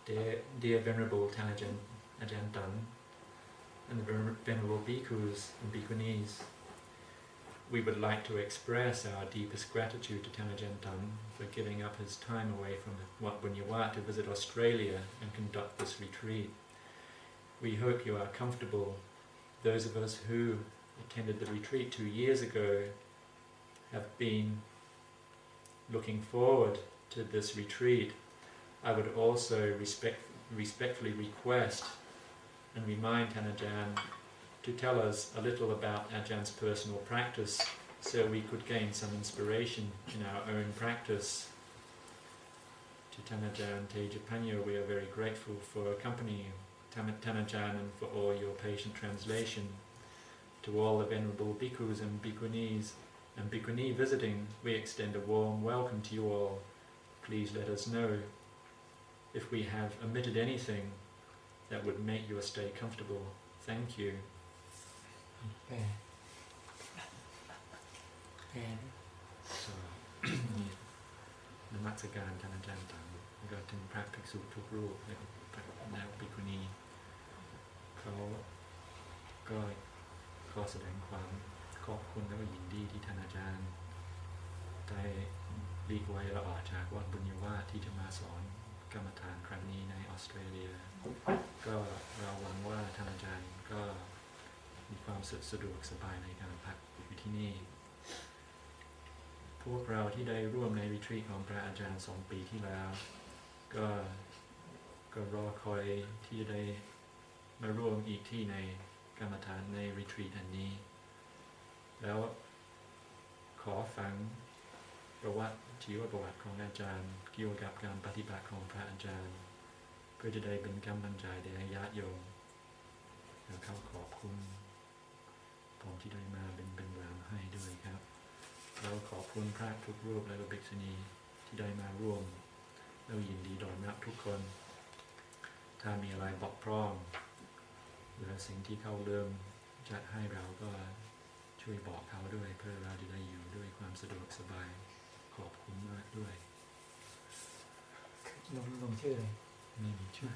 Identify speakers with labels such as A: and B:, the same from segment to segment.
A: Dear Venerable Ajahn Dtun and the Venerable Bhikkhus and Bhikkhunis, we would like to express our deepest gratitude to Ajahn Dtun for giving up his time away from Wat Bunyawat to visit Australia and conduct this retreat. We hope you are comfortable. Those of us who attended the retreat 2 years ago have been looking forward to this retreat. I would also respectfully request and remind Ajahn to tell us a little about Ajah's personal practice so we could gain some inspiration in our own practice. To Ajahn Tejapanyo, we are very grateful for accompanying Ajahn and for all your patient translation. To all the Venerable Bhikkhus and Bhikkhunis and Bhikkhuni visiting, we extend a warm welcome to you all. Please let us know if we have omitted anything that would make your stay comfortable. Thank you. นมัสการท่านอาจารย์ต่างก็ถึงพระภิกษุทุกรูปและภิกขุณีเขาก็ขอแสดงความขอบคุณและก็ยินดีที่ท่านอาจารย์ได้หลีกไว้และออกจากวัดบุญยวาสที่จะมาสอนกรรมฐานครั้งนี้ในออสเตรเลียก็เราหวังว่าท่านอาจารย์ก็มีความสะดวกสบายในการพักอยู่ที่นี่พวกเราที่ได้ร่วมในรีทรีตของพระอาจารย์2 ปีที่แล้วก็รอคอยที่จะได้มาร่วมอีกที่ในกรรมฐานในรีทรีตอันนี้แล้วขอฟังประวัติชีวประวัติของอาจารย์เกี่ยวกับการปฏิบัติของพระอาจารย์เพื่อจะได้เป็นกำลังใจแด่ญาติโยมแล้วเขาขอบคุณผมที่ได้มาเป็นแรงให้ด้วยครับแล้วขอบคุณพระทุกรูปและภิกษุณีที่ได้มาร่วมแล้วยินดีต้อนรับทุกคนถ้ามีอะไรบกพร่องหรือสิ่งที่เขาเริ่มจัดให้เราก็ช่วยบอกเขาด้วยเพื่อเราจะได้อยู่ด้วยความสะดวกสบายขอบคุณมากด้วย
B: ลงชื่อเลย
A: ไม่มีชื่อ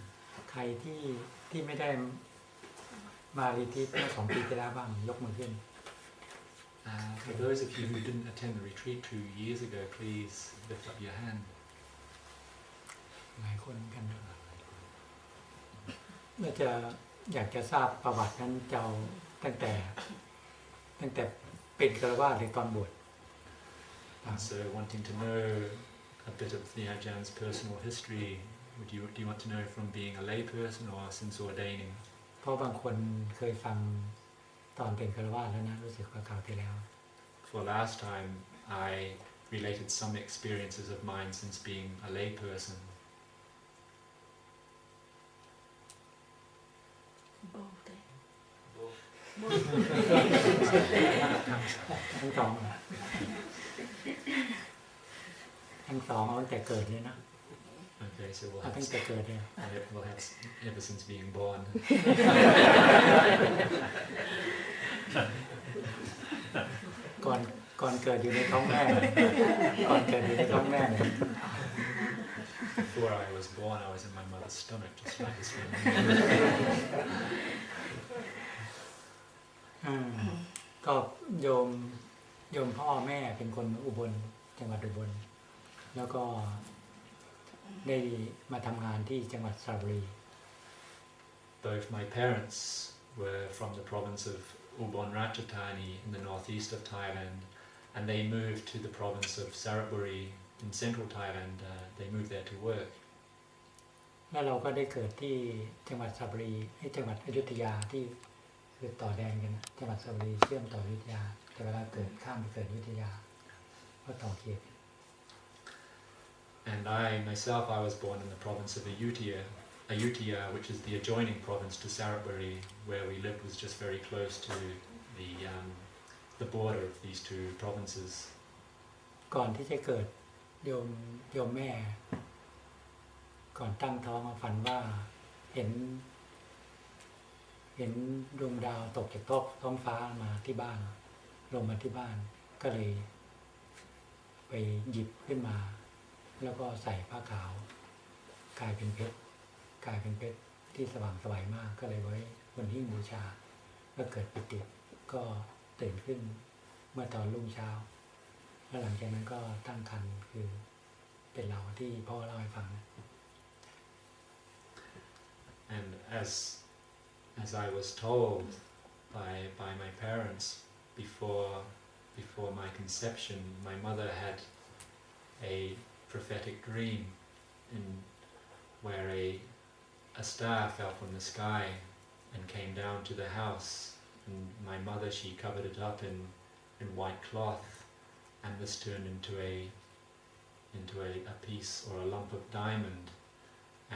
B: ใครที่ไม่ได้มารีทรีตเมื่อ2 ปีที่แล้วบ้างยกมือขึ้น
A: For those of you who didn't attend the retreat 2 years ago, please lift up your hand.
B: หลายคนกันเมื่อจะอยากจะทราบประวัตินั้นเจ้าตั้งแต่เป็นฆราวาสหรือตอนบวช
A: So wanting to know a bit of the Ajahns personal history, do you want to know from being a lay person or since ordaining?
B: เพราะบางคนเคยฟังตอนเป็นฆราวาสแล้วนะรู้สึกว่าคราวที่แล้ว
A: For last time I related some experiences of mine since being a lay person.
B: ทั้งสองตั้งแต่เกิดเลยนะ
A: Okay, so we'll have ever since being born.
B: ก่อนเกิดอยู่ในท้องแม่ก่อนเกิดอยู่ในท้องแม่
A: Before I was born, I was in my mother's stomach, just like this one.
B: ก็โยมพ่อแม่เป็นคนอุบลจังหวัดอุบลแล้วก็ได้มาทำงานที่จังหวัดสระบุรี
A: Both my parents were from the province of Ubon Ratchathani in the northeast of Thailand, and they moved to the province of Saraburi in central Thailand. They moved there to work.
B: แล้วเราก็ได้เกิดที่จังหวัดสระบุรีจังหวัดอยุธยาที่คือต่อแดนกันจังหวัดสระบุรีเชื่อมต่ออยุธยาแต่เวลาเกิดข้ามไปเกิดอยุธยาก็ต่อเขต
A: And I was born in the province of Ayutthaya, which is the adjoining province to Saraburi, where we lived was just very close to the border of these 2 provinces.
B: ก่อนที่จะเกิดโยมแม่ก่อนตั้งท้องฝันว่าเห็นดวงดาวตกจากท้องฟ้ามาที่บ้านลงมาที่บ้านก็เลยไปหยิบขึ้นมาแล้วก็ใส่ผ้าขาวกลายเป็นเพชร กลายเป็นเพชรที่สว่างไสวมากก็เลยไว้บนหิ้งบูชาก็เกิดปิติก็ตื่นขึ้นเมื่อตอนรุ่งเช้าแล้วหลังจากนั้นก็ตั้งครรภ์คือเป็นเราที่พ่อเล่าให้ฟัง
A: And as I was told by my parents before my conception, my mother had a prophetic dream where a star fell from the sky and came down to the house, and my mother, she covered it up in white cloth, and this turned into a piece or a lump of diamond,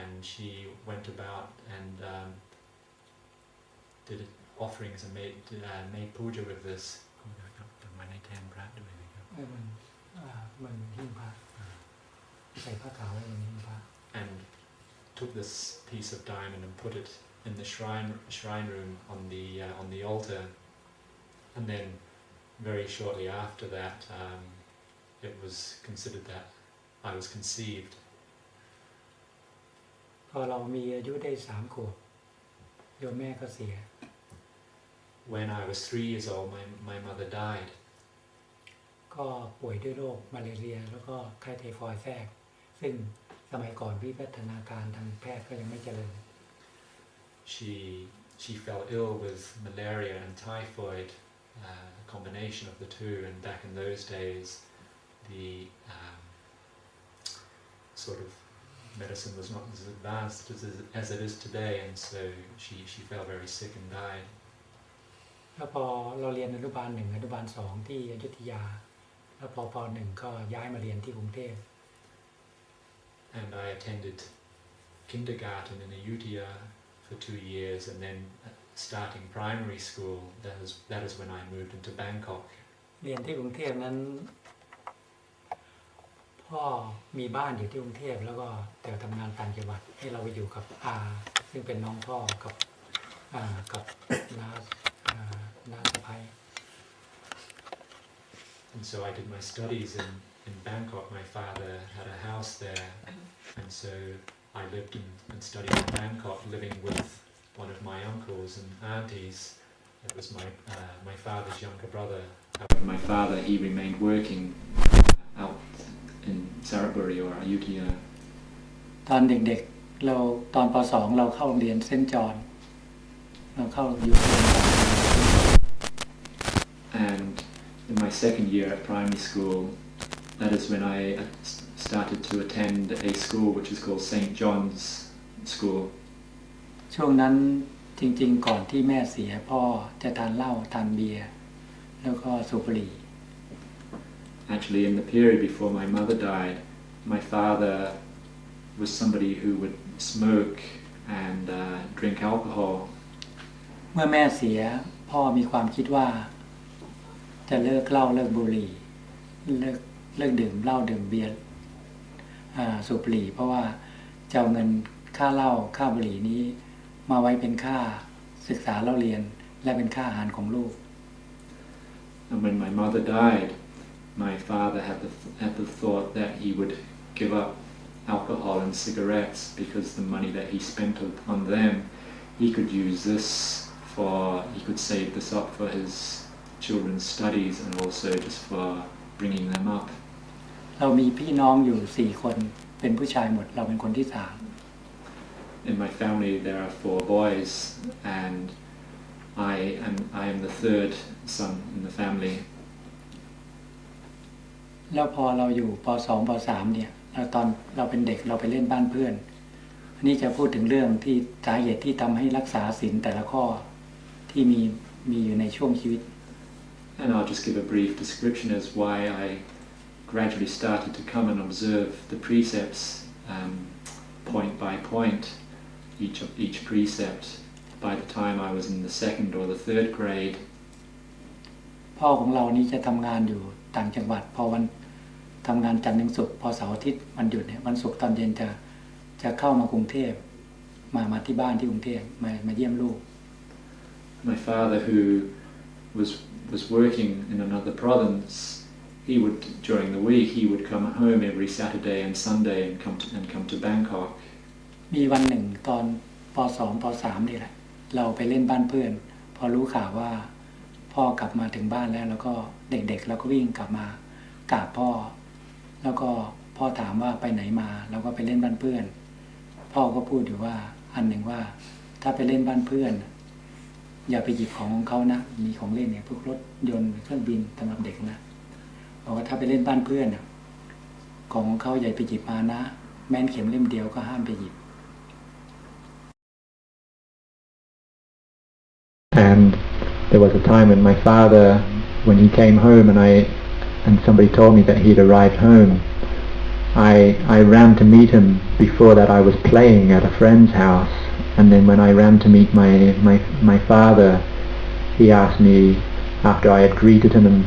A: and she went about and did offerings and made puja with this. มาในแทนพระด้วยนะครับ
B: มันหิ้งพระใส่ผ้าขาวไว้ในหิ้งพระ
A: and took this piece of diamond and put it in the shrine room on the altar, and then very shortly after that it was considered that I was conceived.
B: พอเรามีอายุได้3 ขวบโยมแม่ก็เสีย
A: When I was 3 years old, my mother died.
B: ก็ป่วยด้วยโรคมาเลเรียแล้วก็ไข้ไทฟอยด์แทรกซึ่งสมัยก่อนวิวัฒนาการทางแพทย์ก็ยังไม่เจริญ
A: She fell ill with malaria and typhoid, a combination of the two, and back in those days the sort of medicine was not as advanced as it is today, and so she fell very sick and died.
B: แล้วพอเราเรียนอนุบาล1อนุบาล2ที่อยุธยาแล้วพอป.1ก็ย้ายมาเรียนที่กรุงเทพ
A: And I attended kindergarten in Ayutthaya for 2 years, and then starting primary school, that is when I moved into Bangkok.
B: เรียนที่กรุงเทพนั้นพ่อมีบ้านอยู่ที่กรุงเทพแล้วก็แต่ทำงานต่างจังหวัดให้เราไปอยู่กับอาซึ่งเป็นน้องพ่อกับน้าสะใภ้
A: And so I did my studies in Bangkok. My father had a house there, and so I lived and studied in Bangkok, living with one of my uncles and aunties. It was my father's younger brother. My father, he remained working out in Saraburi or Ayutthaya.
B: ตอนเด็กๆเราตอนป.2 เราเข้าโรงเรียนเซนต์จอห์นเราเข้าอยู่
A: And in my second year at primary school, that is when I started to attend a school which is called St. John's School.
B: ช่วงนั้นจริงๆก่อนที่แม่เสียพ่อจะทานเหล้าทานเบียร์แล้วก็สูบบุหรี่
A: Actually, in the period before my mother died, my father was somebody who would smoke and drink alcohol.
B: เมื่อแม่เสียพ่อมีความคิดว่าจะเลิกเหล้าเลิกบุหรี่เลิกดื่มเหล้าดื่มเบียร์สูบบุหรี่เพราะว่าจะเอาเงินค่าเหล้าค่าบุหรี่นี้มาไว้เป็นค่าศึกษาเล่าเรียนและเป็นค่าอาหารของลูก
A: And when my mother died, my father had the thought that he would give up alcohol and cigarettes because the money that he spent on them, he could use this he could save this up for his children's studies and also just for bringing them up.
B: เรามีพี่น้องอยู่4 คนเป็นผู้ชายหมดเราเป็นคนที่3
A: In my family there are 4 boys, and I am the third son in the family.
B: แล้วพอเราอยู่ป.2 ป.3 เนี่ยตอนเราเป็นเด็กเราไปเล่นบ้านเพื่อนอันนี้จะพูดถึงเรื่องที่สาเหตุที่ทำให้รักษาศีลแต่ละข้อที่มีอยู่ในช่วงชีวิต
A: And I'll just give a brief description as why I gradually started to come and observe the precepts point by point, each precept. By the time I was in the 2nd or the 3rd grade,
B: พ่อของเรานี่จะทำงานอยู่ต่างจังหวัดพอวันทำงานจันทร์ถึงศุกร์พอเสาร์อาทิตย์วันหยุดเนี่ยวันศุกร์ตอนเย็นจะเข้ามากรุงเทพมาที่บ้านที่กรุงเทพมาเยี่ยมลูก
A: My father, who was working in another province, he would during the week he would come home every Saturday and Sunday and come to Bangkok.
B: มีวันหนึ่งตอนป .2 ป .3 นี่แหละเราไปเล่นบ้านเพื่อนพอรู้ข่าวว่าพ่อกลับมาถึงบ้านแล้วก็เด็กๆเราก็วิ่งกลับมากราบพ่อแล้วก็พ่อถามว่าไปไหนมาเราก็ไปเล่นบ้านเพื่อนพ่อก็พูดอยู่ว่าอันหนึ่งว่าถ้าไปเล่นบ้านเพื่อนอย่าไปหยิบของเขานะมีของเล่นเนี่ยพวกรถยนต์เครื่องบินสำหรับเด็กนะบอกว่าถ้าไปเล่นบ้านเพื่อนของเขาอย่าไปหยิบมานะแม้นเข็มเล่มเดียวก็ห้ามไปหยิบ
C: And there was a time when my father, when he came home and somebody told me that he'd arrived home, I ran to meet him. Before that I was playing at a friend's house, and then when I ran to meet my father, he asked me, after I had greeted him and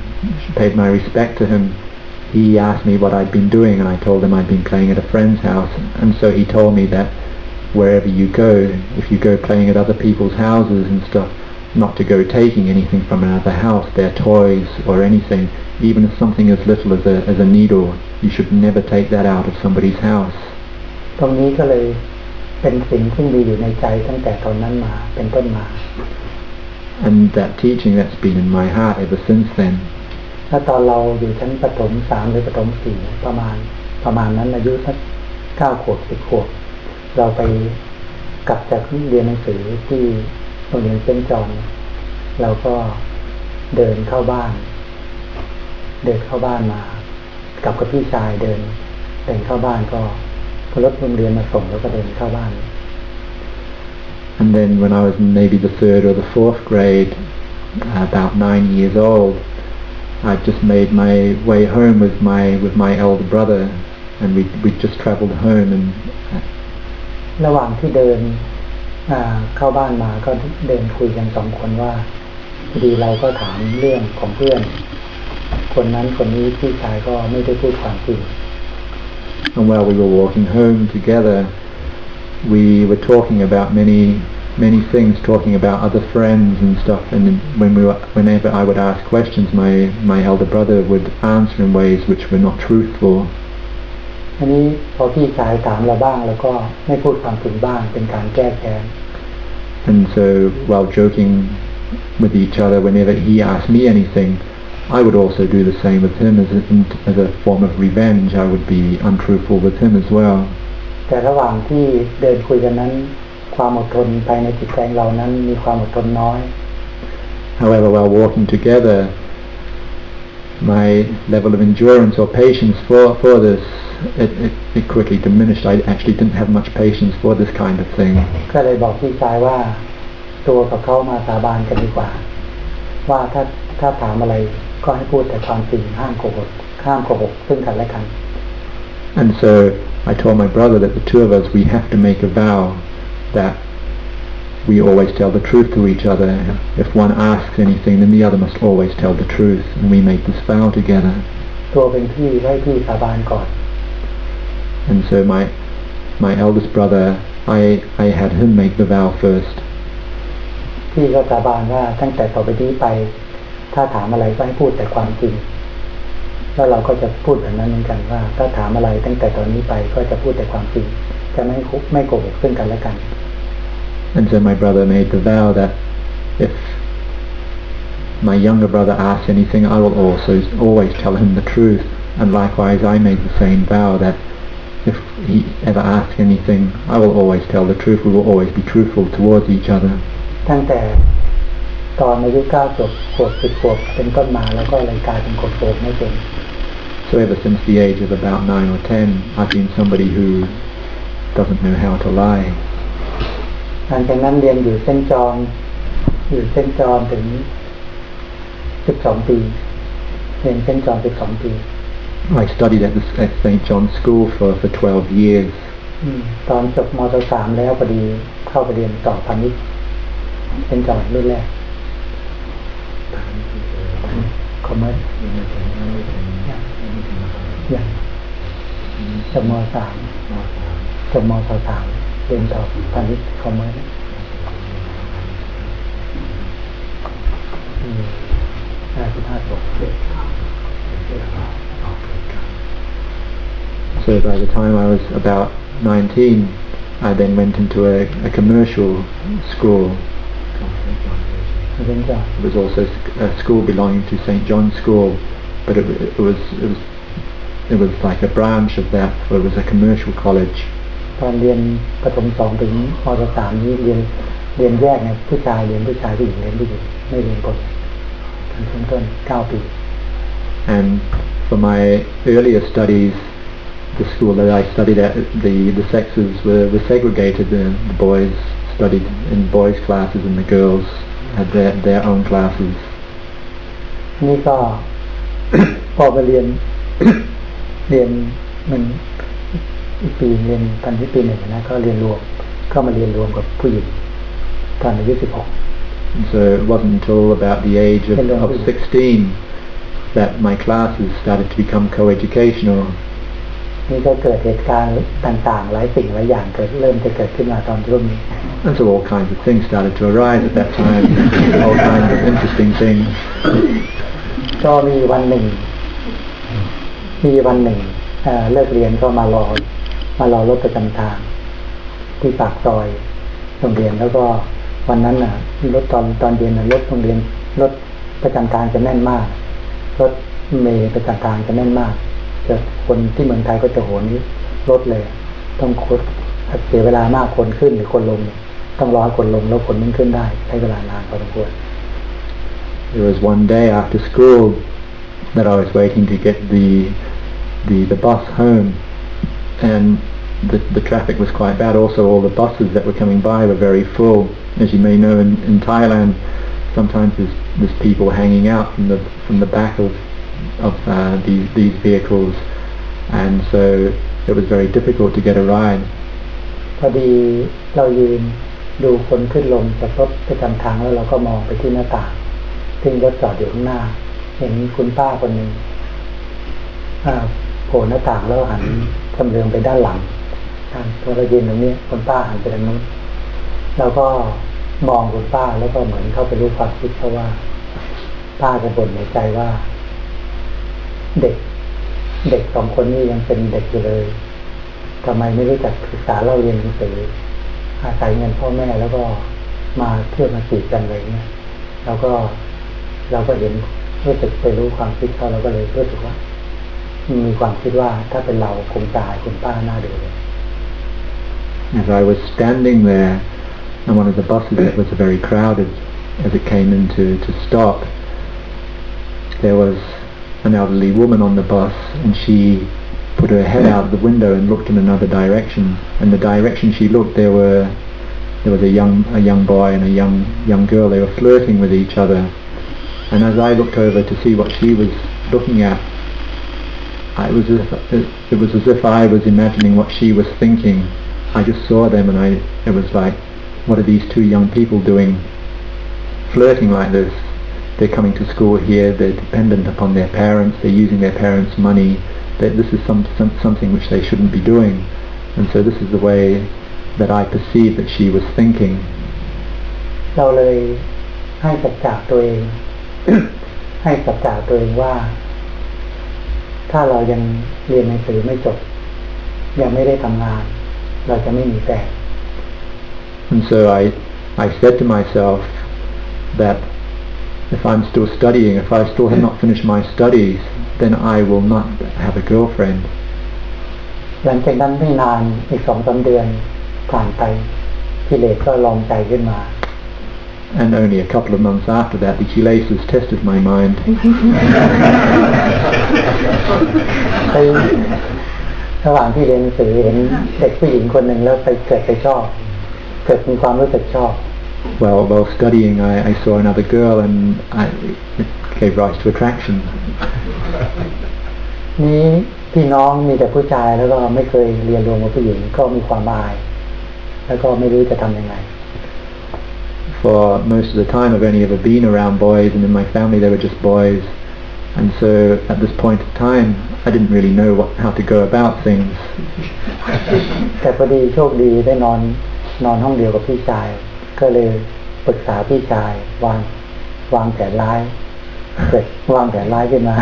C: paid my respect to him, he asked me what I'd been doing, and I told him I'd been playing at a friend's house. And so he told me that wherever you go, if you go playing at other people's houses and stuff, not to go taking anything from another house, their toys or anything, even if something as little as a needle, you should never take that out of somebody's house.
B: ตรงนี้ก็เลยเป็นสิ่งที่มีอยู่ในใจตั้งแต่ตอนนั้นมาเป็นต้นมา
C: And that teaching that's been in my heart ever since then.
B: แล้วตอนเราอยู่ชั้นประถม3หรือประถม4ประมาณนั้นอายุสัก9 ขวบ 10 ขวบเราไปกลับจากเรียนหนังสือที่โรงเรียนเซนต์จอห์นเราก็เดินเข้าบ้านมากลับกับพี่ชายเดินเข้าบ้านก็รถโรงเรียนมาส่งแล้วก็เดินเข้าบ้าน
C: And then when I was maybe the 3rd or the 4th grade, about 9 years old, I just made my way home with my elder brother, and we just travelled home. And
B: ระหว่างที่เดินเข้าบ้านมาก็เดินคุยกัน2 คนว่าพอดีเราก็ถามเรื่องของเพื่อนคนนั้นคนนี้พี่ชายก็ไม่ได้พูดความจริง
C: And while we were walking home together, we were talking about many things, talking about other friends and stuff. And whenever I would ask questions, my elder brother would answer in ways which were not truthful.
B: อันนี้พอพี่ชายถามเราบ้างแล้วก็ไม่พูดความจริงบ้างเป็นการแก้แค้น
C: And so while joking with each other, whenever he asked me anything, I would also do the same with him as a form of revenge. I would be untruthful with him as well.
B: แต่ระหว่างที่เดินคุยกันนั้นความอดทนภายในจิตใจเรานั้นมีความอดทนน้อย
C: However, while walking together, my level of endurance or patience for this, it quickly diminished. I actually didn't have much patience for this kind of thing.
B: ก็เลยบอกพี่ชายว่าตัวกับเขามาสาบานกันดีกว่าว่าถ้าถามอะไรก็ให้พูดแต่ความจริงห้ามโกหกซึ่งกันและกัน
C: And so I told my brother that the two of us, we have to make a vow that we always tell the truth to each other. If one asks anything, then the other must always tell the truth, and we make this vow together.
B: ตัวเป็นพี่ให้พี่สาบานก่อน
C: And so my eldest brother, I had him make the vow first.
B: พี่ก็สาบานว่าตั้งแต่ต่อไปนี้ไปถ้าถามอะไรก็ให้พูดแต่ความจริงแล้วเราก็จะพูดแบบนั้นเหมือนกันว่าถ้าถามอะไรตั้งแต่ตอนนี้ไปก็จะพูดแต่ความจริงจะไม่โกหกซึ่งกันและกัน
C: And so my brother made the vow that if my younger brother asks anything, I will also always tell him the truth. And likewise, I made the same vow that if he ever asks anything, I will always tell the truth. We will always be truthful towards each other.
B: ตั้งแต่ตอนอายุ9 ขวบ 10 ขวบเป็นต้นมาแล้วก็เลยกลายเป็นคนโกหกไม่เป็น
C: So ever since the age of about 9 or 10, I've been somebody who doesn't know how to lie.
B: หลังจากนั้นเรียนอยู่เซนต์จอห์นถึง12 ปีเรียนเซนต์จอห์น12 ปี
C: I studied at St. John's School for 12 years.
B: ตอนจบม.3 แล้วพอดีเข้าไปเรียนต่อพาณิชย์เซนต์จอห์นรุ่นแรกคอมเมอร์อย่างจบม.3 เรียนต่อพาณิชย์คอมเมอร์55 ปี
C: So by the time I was about 19, I then went into a commercial school. It was also a school belonging to St. John's School, but it was like a branch of that. It was a commercial college.
B: ตอนเรียนประถม2ถึงม.3นี้เรียนแยกเนี่ยผู้ชายเรียนผู้ชายผู้หญิงเรียนผู้หญิงไม่เรียนกฎการเริ่มต้น9 ปี
C: And for my earlier studies, the school that I studied at, the sexes were segregated. The boys studied in boys' classes and the girls had their own classes.
B: นี่ก็ พอมาเรียนมันอีกปีเรียนตอนที่ปี 1นะก็เรียนรวมเข้ามาเรียนรวมกับผู้หญิงตอนอายุ 16
C: And so it wasn't until about the age of 16 that my classes started to become co-educational.
B: นี่ก็เกิดเหตุการณ์ต่างๆหลายสิ่งหลายอย่างเริ่มจะเกิดขึ้นมาตอนช่วงนี้
C: And so all kinds of things started to arise at that time, all kinds of interesting things.
B: ก็มีวันหนึ่งเลิกเรียนก็มารอรถประจำทางที่ปากซอยโรงเรียนแล้วก็วันนั้นน่ะรถตอนเย็นน่ะรถโรงเรียนรถประจำทางจะแน่นมากรถเมล์ประจำทางจะแน่นมากจะคนที่เมืองไทยก็จะโหนรถเลยต้องเสียเวลามากคนขึ้นหรือคนลงต้องรอคนลงแล้วคนนึงขึ้นได้ใช้เวลานานพอสมควร
C: There was one day after school that I was waiting to get the bus home, and the traffic was quite bad. Also, all the buses that were coming by were very full. As you may know, in Thailand, sometimes there's people hanging out from the back of these vehicles, and so it was very difficult to get a ride.
B: พอดีเรายืนดูคนขึ้นลงจากรถประจำทางแล้วเราก็มองไปที่หน้าต่างซึ่งรถจอดอยู่ข้างหน้าเห็นคุณป้าคนหนึ่งโผล่หน้าต่างแล้วหันชำเลืองไปด้านหลังพอเรายืนตรงนี้คุณป้าหันไปทางนู้นเราก็มองคุณป้าแล้วก็เหมือนเข้าไปรู้ความคิดเพราะว่าป้าจะบ่นในใจว่าเด็ก2 คนนี้ยังเป็นเด็กอยู่เลยทำไมไม่รู้จักศึกษาเล่าเรียนหนังสืออาศัยเงินพ่อแม่แล้วก็มาเที่ยวมาจีบกันอะไรเงี้ยเราก็เห็นรู้สึกไปรู้ความคิดเขาเราก็เลยรู้สึกว่ามีความคิดว่าถ้าเป็นเราคงตายคุณป้าน่าดูเลย
C: As I was standing there on one of the buses that was very crowded as it came in to stop, there was an elderly woman on the bus, and she put her head out of the window and looked in another direction. And the direction she looked, there was a young boy and a young girl. They were flirting with each other. And as I looked over to see what she was looking at, it was as if I was imagining what she was thinking. I just saw them, and it was like, what are these 2 young people doing, flirting like this? They're coming to school here, they're dependent upon their parents, they're using their parents' money, that this is something which they shouldn't be doing. And so this is the way that I perceived that she was thinking.
B: เราเลยให้สัจจะตัวเอง ให้สัจจะตัวเองว่าถ้าเรายังเรียนหนังสือไม่จบยังไม่ได้ทำงานเราจะไม่มีแฟน
C: And so I said to myself that if I'm still studying, if I still have not finished my studies, then I will not have a girlfriend.
B: หลังจากนั้นไม่นานอีก 2-3 เดือนผ่านไปกิเลสก็ลองใจขึ้นมา
C: And only a couple of months after that, the kilesas tested my mind.
B: ระหว่างที่เรียนหนังสือเห็นเด็กผู้หญิงคนหนึ่งแล้วไปชอบเกิดมีความรู้สึกชอบ
C: Well, while studying, I saw another girl, and it gave rise to attraction.
B: นี้พี่น้องมีแต่ผู้ชายแล้วก็ไม่เคยเรียนรวมกับผู้หญิงก็มีความอายแล้วก็ไม่รู้จะทำยังไง
C: For most of the time, I've only ever been around boys, and in my family there were just boys. And so, at this point in time, I didn't really know how to go about things.
B: แต่พอดีโชคดีได้นอนห้องเดียวกับพี่ชายก็เลยปรึกษาพี่ชายวางแผนร้ายเกิดวางแผนร้ายขึ้นมา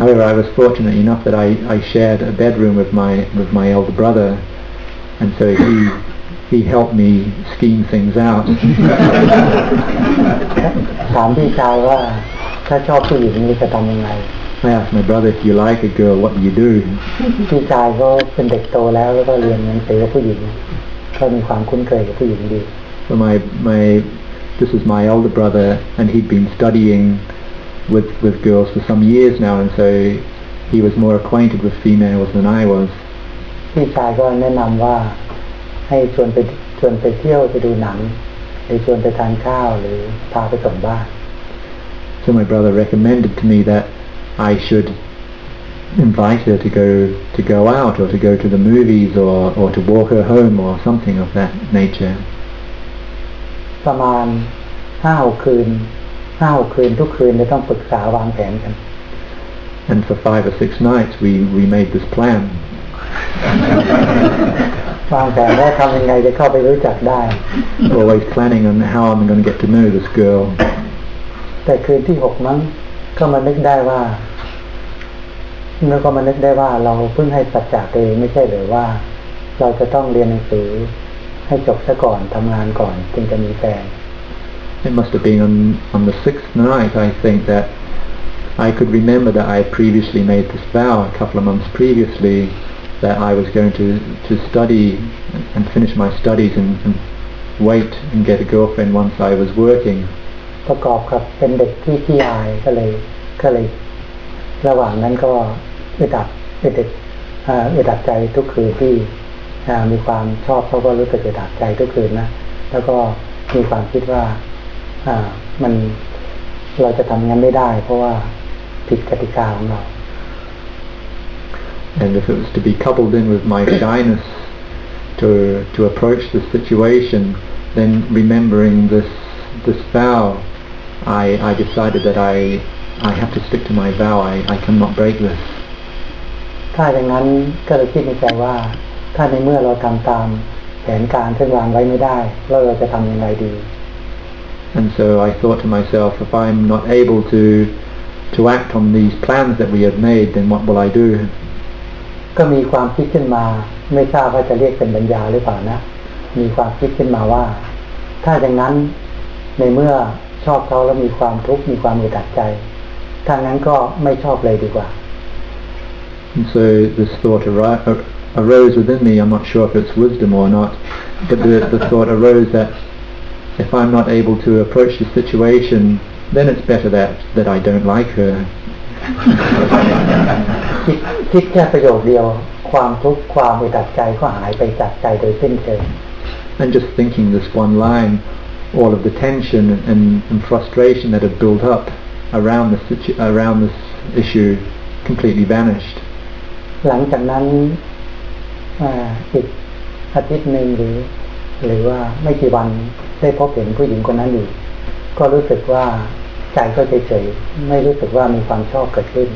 C: However, I was fortunate enough that I shared a bedroom with my elder brother, and so he helped me scheme things out.
B: ถามพี่ชายว่าถ้าชอบผู้หญิงนี่จะทำยังไง
C: I asked my brother, if you like a girl, what do you do?
B: พี่ชายก็เป็นเด็กโตแล้วก็เรียนหนังสือกับผู้หญิงก็มีความคุ้นเคยกับผู้หญิงดี
C: So this is my older brother, and he'd been studying with girls for some years now, and so he was more acquainted with females than I was.
B: พี่ชายก็แนะนำว่าให้ชวนไปเที่ยวไปดูหนังหรือชวนไปทานข้าวหรือพาไปส่งบ้าน
C: So my brother recommended to me that I should invite her to go out, or to go to the movies, or to walk her home, or something of that nature.
B: ประมาณ5-6 คืนทุกคืนจะต้องปรึกษาวางแผนกัน
C: And for 5 or 6 nights we made this plan.
B: วางแผนว่าทำยังไงจะเข้าไปรู้จักได้
C: Always planning on how I'm going to get to know this girl.
B: แต่คืนที่6มั้งก็มานึกได้ว่าเราเพิ่งให้สัจจะตัวเองไม่ใช่หรือว่าเราจะต้องเรียนหนังสือให้จบซะก่อนทำงานก่อนจึงจะมีแฟน
C: It must have been on the 6th night, I think, that I could remember that I previously made this vow a couple of months previously, that I was going to study and finish my studies and wait and get a girlfriend once I was working.
B: ประกอบกับเป็นเด็กที่ขี้อายก็เลยระหว่างนั้นก็อึดอัดใจทุกคืนที่มีความชอบเขาก็รู้สึกอึดอัดใจทุกคืนนะแล้วก็มีความคิดว่าเราจะทำงั้นไม่ได้เพราะว่าผิดกติกาของเรา
C: And if it was to be coupled in with my shyness to approach the situation, then remembering this vow, I decided that I have to stick to my vow. I cannot break this.
B: ถ้าอย่างนั้นก็เลยคิดในใจว่าถ้าในเมื่อเราทำตามแผนการที่วางไว้ไม่ได้แล้วเราจะทำยังไงดี
C: And so I thought to myself, if I'm not able to act on these plans that we had made, then what will I do?
B: ก็มีความคิดขึ้นมาไม่ทราบว่าจะเรียกเป็นปัญญาหรือเปล่านะมีความคิดขึ้นมาว่าถ้าอย่างนั้นในเมื่อชอบเขาแล้วมีความทุกข์มีความอึดอัดใจถ้างั้นก็ไม่ชอบเลยดีกว่า
C: And so this thought arose within me. I'm not sure if it's wisdom or not, but the thought arose that if I'm not able to approach the situation, then it's better that I don't like her.
B: คิดแค่ประโยคเดียวความทุกข์ความอึดอัดใจก็หายไปจากใจโดยสิ้นเชิง
C: And just thinking this one line, all of the tension and frustration that had built up around this issue completely vanished.
B: หลังจากนั้นอีกอาทิตย์นึงหรือว่าไม่กี่วันได้พบเห็นผู้หญิงคนนั้นอยู่ก็รู้สึกว่าใจก็เฉยๆไม่รู้สึกว่ามีความชอบเกิดขึ้น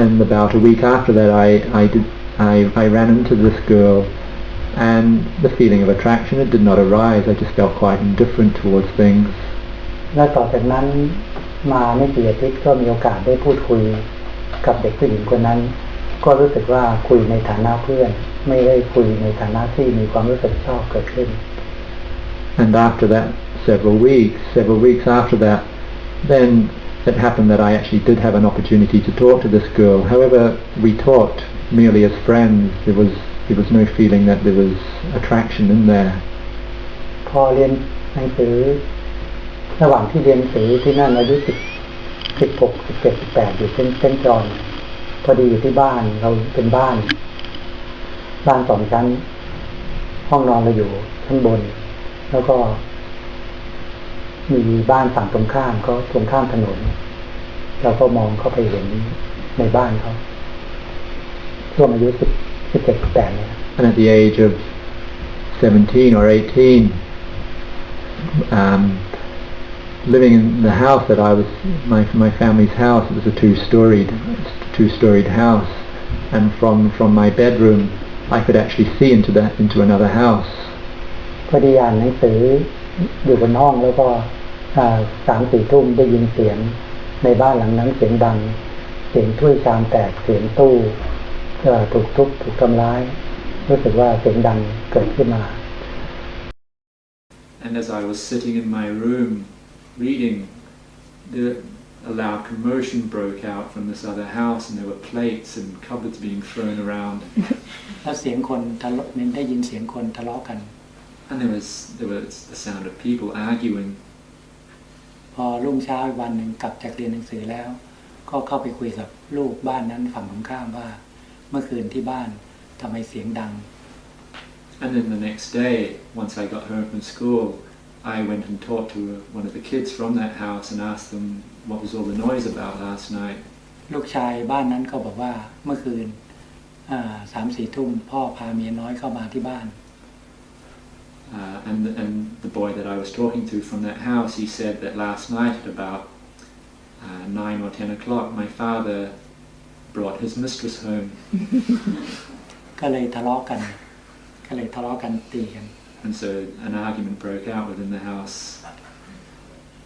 C: And about a week after that, I ran into this girl, and the feeling of attraction, it did not arise. I just felt quite indifferent towards things.
B: และต่อจากนั้นมาไม่กี่อาทิตย์ก็มีโอกาสได้พูดคุยกับเด็กผู้หญิงคนนั้นก็รู้สึกว่าคุยในฐานะเพื่อนไม่ได้คุยในฐานะที่มีความรู้สึกชอบเกิดขึ้น
C: And after that, several weeks after that, then it happened that I actually did have an opportunity to talk to this girl. However, we talked merely as friends. There was no feeling that there was attraction in there.
B: พอเรียนหนังสือระหว่างที่เรียนหนังสือที่นั่นอายุ16 17 18อยู่เส้นจอนพอดีอยู่ที่บ้านเราเป็นบ้าน2 ชั้นห้องนอนเราอยู่ชั้นบนแล้วก็มีบ้านฝั่งตรงข้ามก็ตรงข้ามถนนเราก็มองเข้าไปเห็นในบ้านเขาช่วงอายุ17 18เนี่ย
C: And at the age of 17 or 18, living in the house that I was, my family's house, it was a two-storied house, and from my bedroom I could actually see into another house.
B: พอดีอ่านหนังสืออยู่บนห้องแล้วก็3-4 ทุ่มได้ยินเสียงในบ้านหลังนั้นเสียงดังเสียงถ้วยชามแตกเสียงตู้ถูกทุบถูกทำร้าย รู้สึกว่าเสียงดังเกิดขึ้นมา
A: And as I was sitting in my room reading, a loud commotion broke out from this other house, and there were plates and cupboards being thrown around.
B: แล้วเสียงคนทะเลาะได้ยินเสียงคนทะเลาะกัน
A: And there was the sound of people arguing.
B: พอรุ่งเช้าอีกวันหนึ่งกลับจากเรียนหนังสือแล้วก็เข้าไปคุยกับลูกบ้านนั้นฝั่งตรงข้ามว่าเมื่อคืนที่บ้านทำไมเสียงดัง
A: And then the next day, once I got home from school, I went and talked to one of the kids from that house and asked them what was all the noise about last night.
B: ลูกชายบ้านนั้นก็บอกว่าเมื่อคืน3-4 ทุ่มพ่อพาเมียน้อยเข้ามาที่บ้าน
A: And the boy that I was talking to from that house, he said that last night at about 9 or 10 o'clock, my father brought his mistress home.
B: ก็เลยทะเลาะกันตีกัน
A: And so an argument broke out within the house.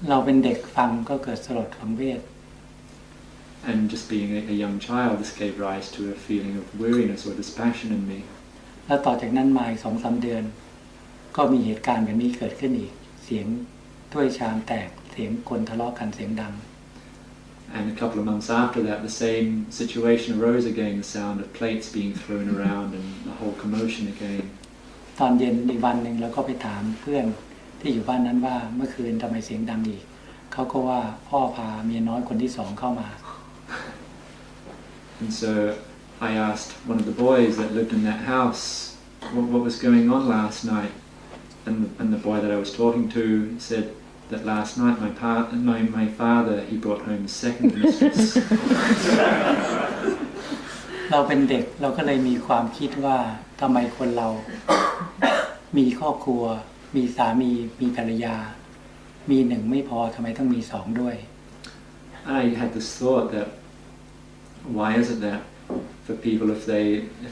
B: เราเป็นเด็กฟังก็เกิดสลดสังเวช
A: And just being a young child, this gave rise to a feeling of weariness or dispassion in me.
B: แล้วต่อจากนั้นมา2-3 เดือนก็มีเหตุการณ์แบบนี้เกิดขึ้นอีกเสียงถ้วยชามแตกเสียงคนทะเลาะกันเสียงดัง
A: And a couple of months after that, the same situation arose again, the sound of plates being thrown around and the whole commotion again.
B: ตอนเย็นอีกวันหนึ่งเราก็ไปถามเพื่อนที่อยู่บ้านนั้นว่าเมื่อคืนทำไมเสียงดังอีกเขาก็ว่าพ่อพาเมียน้อยคนที่2เข้ามา
A: And so I asked one of the boys that lived in that house what was going on last night. And the boy that I was talking to said that last night my father, he brought home a second mistress.
B: เราเป็นเด็กเราก็เลยมีความคิดว่าทำไมคนเรา มีครอบครัวมีสามีมีภรรยามี1ไม่พอทำไมต้องมี2ด้วย
A: I had this thought that why is it that for people if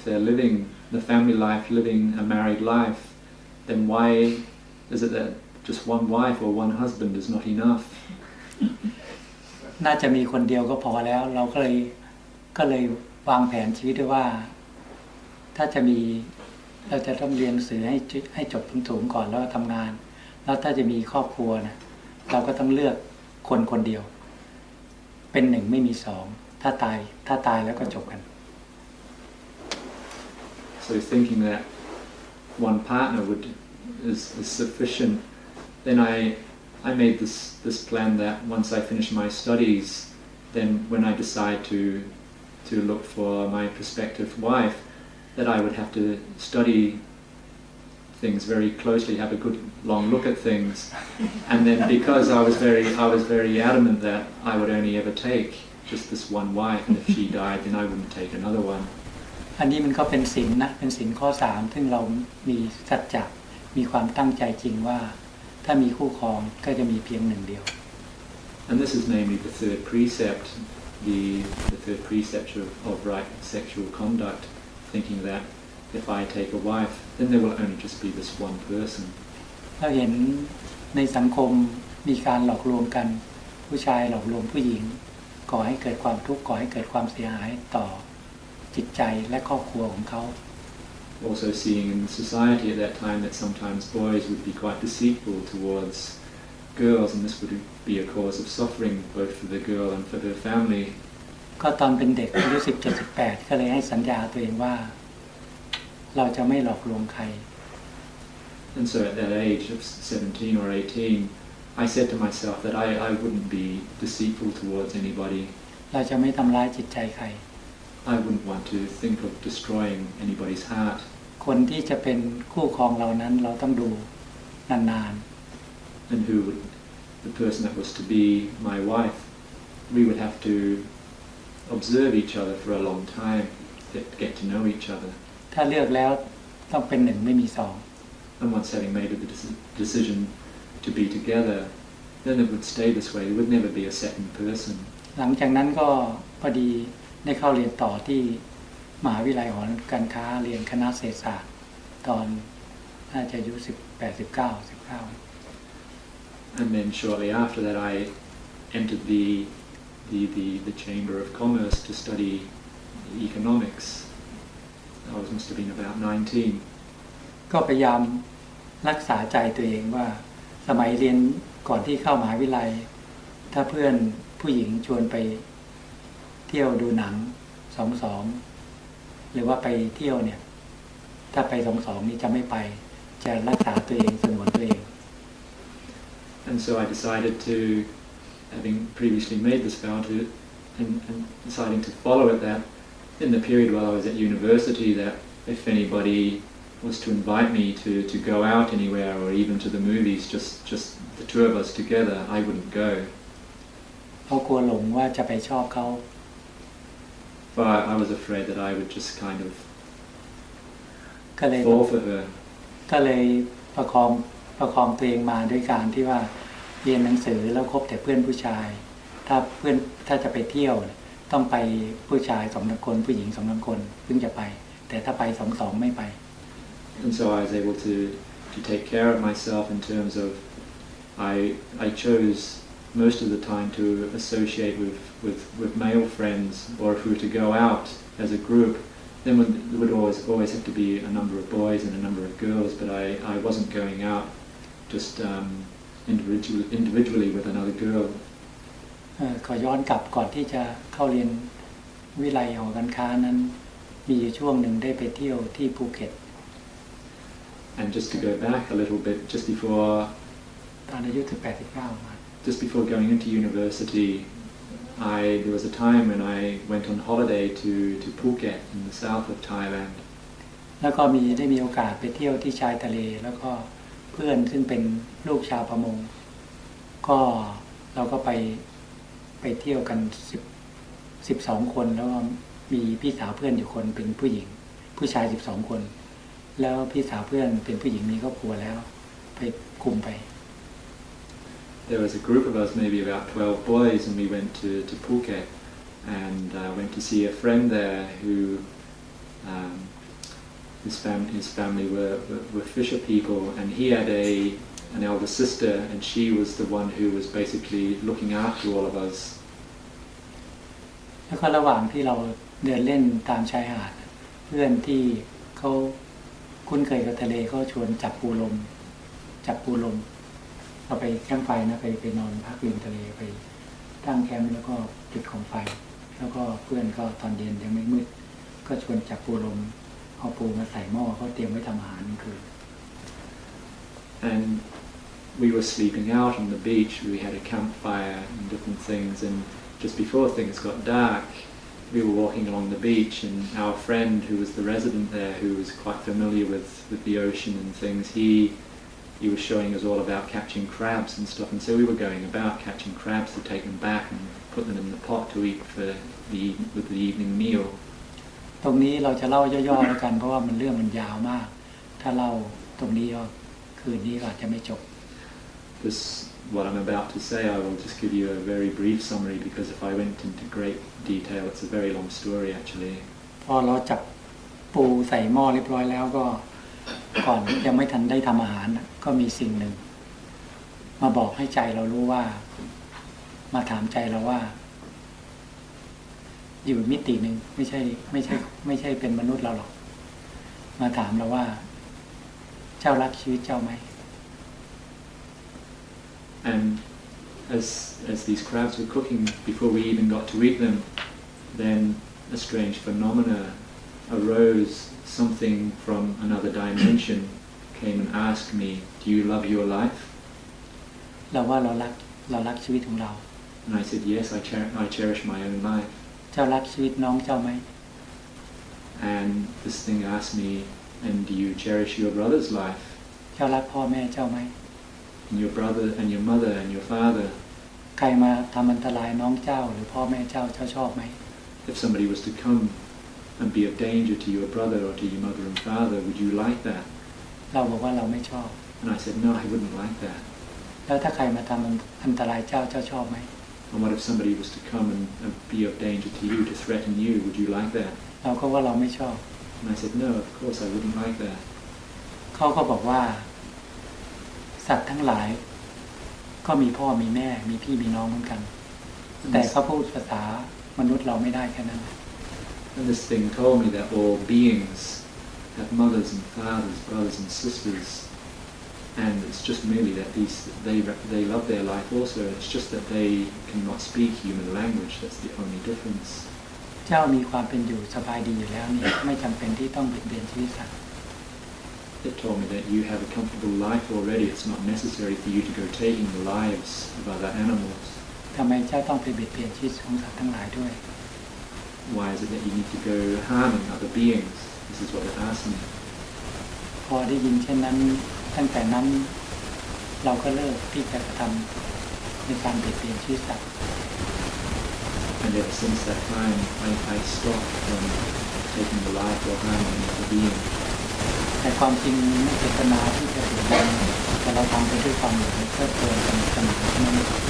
A: they're living the family life, living a married life, then why is it that just one wife or one husband is not enough?
B: น่าจะมีคนเดียวก็พอแล้วเราก็เลยวางแผนชีวิตด้วยว่าถ้าจะมีเราจะต้องเรียนหนังสือให้จบสูงๆก่อนแล้วทำงานแล้วถ้าจะมีครอบครัวนะเราก็ต้องเลือกคนเดียวเป็น1ไม่มี2ถ้าตายแล้วก็จบกัน
A: So thinking that one partner is sufficient, then I made this plan that once I finish my studies, then when I decide to look for my prospective wife, that I would have to study things very closely, have a good long look at things, and then because I was very adamant that I would only ever take just this one wife, and if she died, then I wouldn't take another one.
B: อันนี้มันก็เป็นศีลนะเป็นศีลข้อ3ซึ่งเรามีสัจจะมีความตั้งใจจริงว่าถ้ามีคู่ครองก็จะมีเพียง1เดียว
A: And this is namely the third precept, the third precept of right sexual conduct, thinking that if I take a wife, then there will only just be this one person.
B: เราเห็นในสังคมมีการหลอกลวงกันผู้ชายหลอกลวงผู้หญิงก่อให้เกิดความทุกข์ก่อให้เกิดความเสียหายต่อจิตใจและครอบครัวของเขา
A: Also seeing in society at that time that sometimes boys would be quite deceitful towards girls, and this would be a cause of suffering both for the girl and for her family.
B: ก็ตอนเป็นเด็กอายุ17-18ก็เลยให้สัญญาตัวเองว่าเราจะไม่หลอกลวงใคร
A: And so at that age of 17 or 18, I said to myself that I wouldn't be deceitful towards anybody.
B: เราจะไม่ทำร้ายจิตใจใคร
A: I wouldn't want to think of destroying anybody's heart.
B: คนที่จะเป็นคู่ครองเรานั้นเราต้องดูนาน
A: And the person that was to be my wife, we would have to observe each other for a long time, get to know each other.
B: ๆถ้าเลือกแล้วต้องเป็น1ไม่มี2
A: And once having made the decision to be together, then it would stay this way. There would never be a second person.
B: หลังจากนั้นก็พอดีได้เข้าเรียนต่อที่มหาวิทยาลัยหอการค้าเรียนคณะเศรษฐศาสตร์ตอนน่าจะอายุ18-19
A: And then shortly after that, I entered the Chamber of Commerce to study economics. must have been about 19.
B: ก็พยายามรักษาใจตัวเองว่าสมัยเรียนก่อนที่เข้ามหาวิทยาลัยถ้าเพื่อนผู้หญิงชวนไปเที่ยวดูหนัง2-2หรือว่าไปเที่ยวเนี่ยถ้าไป2-2นี่จะไม่ไปจะรักษาตัวเองสงวนตัวเอง
A: And so I decided to, having previously made this vow to, and deciding to follow it, that in the period while I was at university, that if anybody was to invite me to go out anywhere or even to the movies, just the two of us together, I wouldn't go.
B: เพราะกลัวหลงว่าจะไปชอบเขา
A: But I was afraid that I would just kind of fall for her.
B: ก็เลยประคองตัวเองมาด้วยการที่ว่าเรียนหนังสือแล้วคบแต่เพื่อนผู้ชายถ้าจะไปเที่ยวต้องไปผู้ชาย2-3 คนผู้หญิง2-3 คนถึงจะไปแต่ถ้าไป2-2ไม่ไป
A: And so I was able to take care of myself in terms of I chose most of the time to associate with male friends, or if we were to go out as a group, then there would always have to be a number of boys and a number of girls, but I wasn't going out just individually with another girl.
B: ขอย้อนกลับก่อนที่จะเข้าเรียนวิไลหอการค้านั้นมีอยู่ช่วงหนึ่งได้ไปเที่ยวที่ภูเก็ต
A: And just to go back a little bit, just before
B: ตอนอายุ18-19
A: just before going into university, there was a time when I went on holiday to Phuket in the south of Thailand.
B: แล้วก็ได้มีโอกาสไปเที่ยวที่ชายทะเลแล้วก็เพื่อนซึ่งเป็นลูกชาวประมงก็เราก็ไปเที่ยวกัน12 คนแล้วก็มีพี่สาวเพื่อนอยู่คนเป็นผู้หญิงผู้ชาย12 คนแล้วพี่สาวเพื่อนเป็นผู้หญิงมีครอบครัวแล้วไปคุมไป
A: There was a group of us, maybe about 12 boys, and we went to Phuket and went to see a friend there who his family were fisher people, and he had an elder sister, and she was the one who was basically looking after all of us.
B: แล้วก็ระหว่างที่เราเดินเล่นตามชายหาดเพื่อนที่เขาคุ้นเคยกับทะเลเขาชวนจับปูลมเราไปแคมป์ไฟนะไปนอนพักริมทะเลไปตั้งแคมป์แล้วก็จุดของไฟแล้วก็เพื่อนก็ตอนเย็นยังไม่มืดก็ชวนจับปูลมเอาปูมาใส่หม้อเขาเตรียมไว้ทำอาหารนั่นคือ
A: And we were sleeping out on the beach. We had a campfire and different things, and just before things got dark, we were walking along the beach, and our friend who was the resident there, who was quite familiar with the ocean and things, he was showing us all about catching crabs and stuff, and so we were going about catching crabs to take them back and put them in the pot to eat with the evening meal.
B: ตรงนี้เราจะเล่าย่อๆแล้วกันเพราะว่าเรื่องมันยาวมากถ้าเล่าตรงนี้ก็คืนนี้ก็อาจจะไม่จบ
A: This what I'm about to say, I will just give you a very brief summary because if I went into great detail, it's a very long story actually.
B: พอเราจับปูใส่หม้อเรียบร้อยแล้วก็ก่อนยังไม่ทันได้ทำอาหารก็มีสิ่งหนึ่งมาบอกให้ใจเรารู้ว่ามาถามใจเราว่าอยู่มิติหนึ่งไม่ใช่เป็นมนุษย์เราหรอกมาถามเราว่าเจ้ารักชีวิตเจ้าไหม
A: And as these crabs were cooking, before we even got to eat them, then a strange phenomena arose. Something from another dimension came and asked me, "Do you love your life?"
B: เราว่าเรารักชีวิตของเรา
A: And I said, "Yes, I cherish my own life."
B: เจ้ารักชีวิตน้องเจ้าไหม
A: And this thing asked me, "And do you cherish your brother's life?"
B: เจ้ารักพ่อแม่เจ้าไหม
A: And your brother and your mother and your father.
B: ใครมาทำอันตรายน้องเจ้าหรือพ่อแม่เจ้าชอบไหม
A: If somebody was to come and be of danger to your brother or to your mother and father, would you like that?
B: เราบอกว่าเราไม่ชอบ
A: And I said, "No, I wouldn't like that."
B: แล้วถ้าใครมาทำอันตรายเจ้าชอบไหม
A: And what if somebody was to come and be of danger to you, to threaten you? Would you like that?
B: เราก็ว่าเราไม่ชอบ
A: And I said, "No, of course I wouldn't like that."
B: เขาก็บอกว่าสัตว์ทั้งหลายก็มีพ่อมีแม่มีพี่มีน้องเหมือนกันแต่เขาพูดภาษามนุษย์เราไม่ได้แค่นั้น
C: And this thing told me that all beings have mothers and fathers, brothers and sisters, and it's just merely that they love their life also. It's just that they cannot speak human language. That's the only difference.
B: เจ้ามีความเป็นอยู่สบายดีอยู่แล้วนี่ไม่จำเป็นที่ต้องเบียดเบียนชีวิตสัตว์
C: It told me that you have a comfortable life already. It's not necessary for you to go taking the lives of other animals.
B: ทำไมเจ้าต้องไปเบียดเบียนชีวิตของสัตว์ทั้งหลายด้วย
C: Why is it that you need to go harming other beings? This is what it asked me.
B: พอได้ยินเช่นนั้นตั้งแต่นั้นเราก็เลิกที่จะกระทำในการเบียดเบียนชีวิตสัตว์
C: And ever since that time, I stopped from taking the life or harming other beings.
B: แต่ความจริงไม่เจตนาที่จะเบียดเบียนแต่เราทำไปด้วยความหลงเพลิดเพลินสนุกสนานนั่นเอง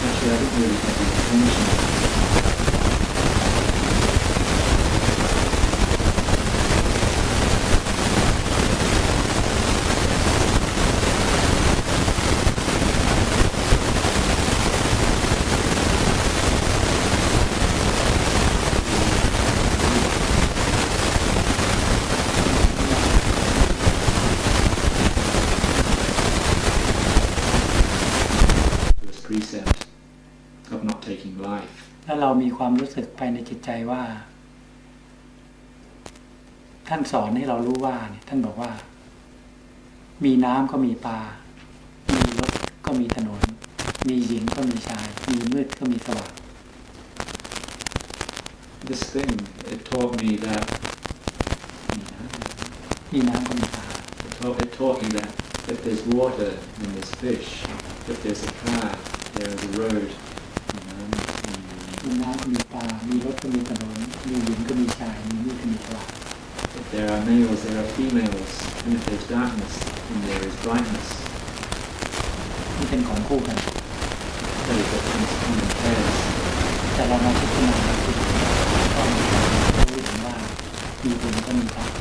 C: Actually, I didn't really have the intention. Precept of not taking life.
B: ถ้าเรามีความรู้สึกภายในจิตใจว่าท่านสอนให้เรารู้ว่าท่านบอกว่ามีน้ำก็มีปลามีรถก็มีถนนมีหญิงก็มีชายมีมืดก็มีสว่าง
C: This thing, it taught me that
B: มีน้ำก็มีปลา
C: it taught me that if there's water, then there's fish. If there's a car, there is a road.
B: มีน้ำก็มีปลามีรถก็มีถนนมีหญิงก็มีชายมีมืดก็มีสว่าง
C: If there are males, there are females. And if there's darkness, then there is brightness.
B: ที่เป็นของคู่กัน
C: That is what comes in pairs.
B: แต่เรามาพิจารณาจิตก็มีความรู้ถึงว่ามีบุญก็มีบาป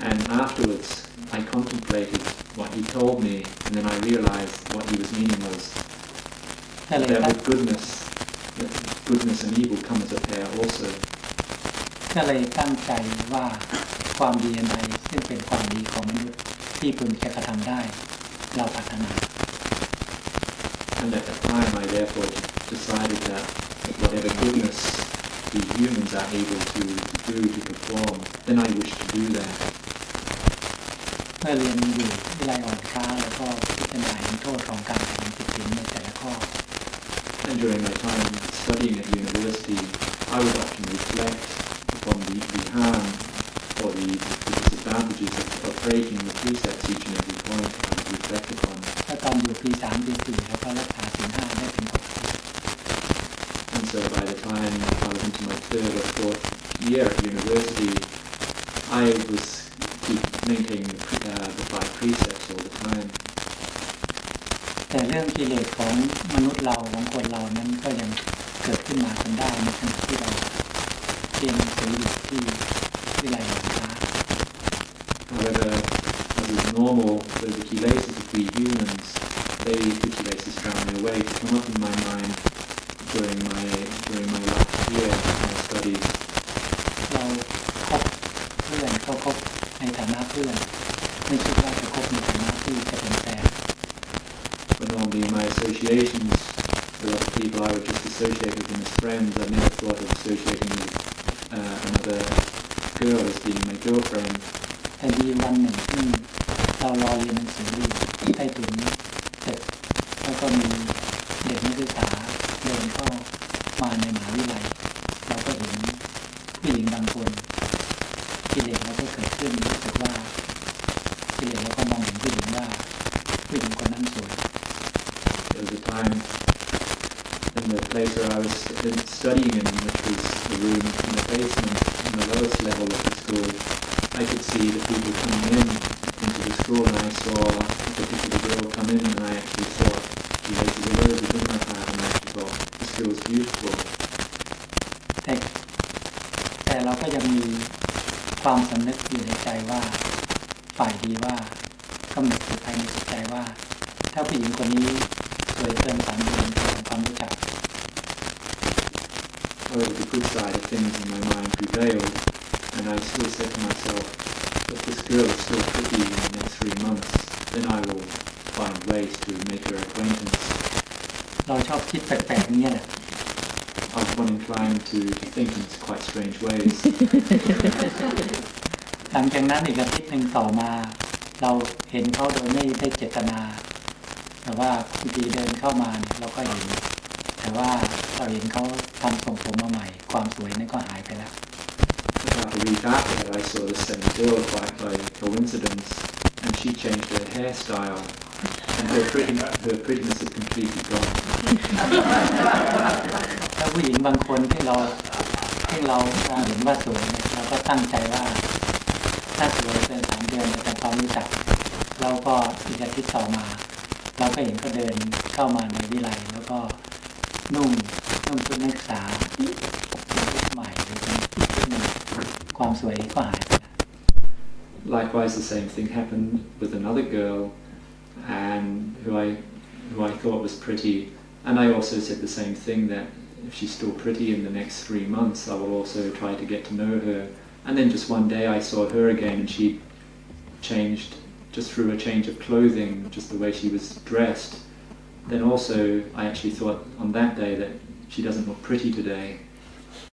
C: And afterwards, I contemplated what he told me, and then I realized what he was meaning was that with goodness and evil come as a pair also.
B: ก็เลยตั้งใจว่าความดีอันใดซึ่งเป็นความดีของมนุษย์ที่พึงจะกระทำได้เราปรารถนา
C: And at that time, I therefore decided that whatever goodness the humans are able to do, to perform, then I wish to do that.
B: เมื่อเรียนอยู่วิไลอ่อนค้าแล้วก็พิจารณาเห็นโทษของการทำผิดศีลในแต่ละข้อ
C: And during my time studying at university, I would often reflect upon the harm or the disadvantages of breaking the precepts each and every point. I would reflect upon.
B: ถ้าตอนอยู่ปี 3 ปี 4แล้วก็รักษาศีล 5ได้เป็นปกติ
C: And so by the time I was into my 3rd or 4th year at university, I was maintaining the 5 precepts all the time.
B: แต่เรื่องกิเลสของมนุษย์เราของคนเรานั้นก็ยังเกิดขึ้นมาจนได้ในขณะที่เราเรียนหนังสืออยู่ที่วิไลอ่อนค้า
C: However, as is normal, the kilesas of we humans, the kilesas found their way to come up in my mind during my last year of my studies.
B: เราคบเพื่อนก็คบในฐานะเพื่อนไม่คิดว่าจะคบในฐานะที่จะเป็นแฟน
C: But normally in my associations with other people, I would just associate with them as friends. I never thought of associating with another girl as being my girlfriend.
B: แต่มีวันหนึ่งที่เรารอเรียนหนังสืออยู่ใต้ถุนตึกแล้วก็มีเด็กนักศึกษาเดินเข้ามาในมหาวิทยาลัยเราก็เห็นผู้หญิงบางคนกิเลสเราก็เกิดขึ้นรู้สึกว่ากิเลสเราก็มองเห็นผู้หญิงว่าผู้หญิงคนนั้นสวย
C: There was a time in the place where I was studying in, which was the room in the basement, in the lowest level of the school. I could see the people coming into the school, and I saw a particular girl come in, and I actually thought, there's a rose within my heart, and I actually thought, this girl is beautiful.
B: แต่เราก็ยังมีความสำนึกอยู่ในใจว่าฝ่ายดีว่ากำหนดอยู่ภายในจิตใจว่าถ้าผู้หญิงคนนี้สวยเกิน3 เดือนทำความรู้จัก
C: however, the good side of things in my mind prevailed, and I still said to myself, if this girl is still pretty in the next 3 months, then I will find ways to make her acquaintance.
B: เราชอบคิดแปลกๆนี้แหละ
C: I was one inclined to think in quite strange ways.
B: หลังจากนั้นอีกอาทิตย์หนึ่งต่อมาเราเห็นเขาโดยไม่ได้เจตนาแต่ว่าบางทีเดินเข้ามาเราก็เห็นแต่ว่าเราเห็นเขาทำทรงผมมาใหม่ความสวยนั้นก็หายไปแล้ว
C: About a week after that, I saw the same girl quite by coincidence, and she changed her hairstyle, and her prettiness had completely gone.
B: แล้วผู้หญิงบางคนที่เรามองเห็นว่าสวยเนี่ยเราก็ตั้งใจว่าถ้าสวยเกิน3 เดือนจะทำความรู้จักเราก็อีกอาทิตย์ต่อมาเราก็เห็นก็เดินเข้ามาในวิไลแล้วก็นุ่งชุดนักศึกษาชุดใหม่หรือเป็นชุดหนึ่งความสวยก็หายไป
C: Likewise, the same thing happened with another girl, and who I thought was pretty, and I also said the same thing, that if she's still pretty in the next 3 months, I will also try to get to know her. And then just one day I saw her again, and she changed just through a change of clothing, just the way she was dressed. Then also I actually thought on that day that she doesn't look pretty today.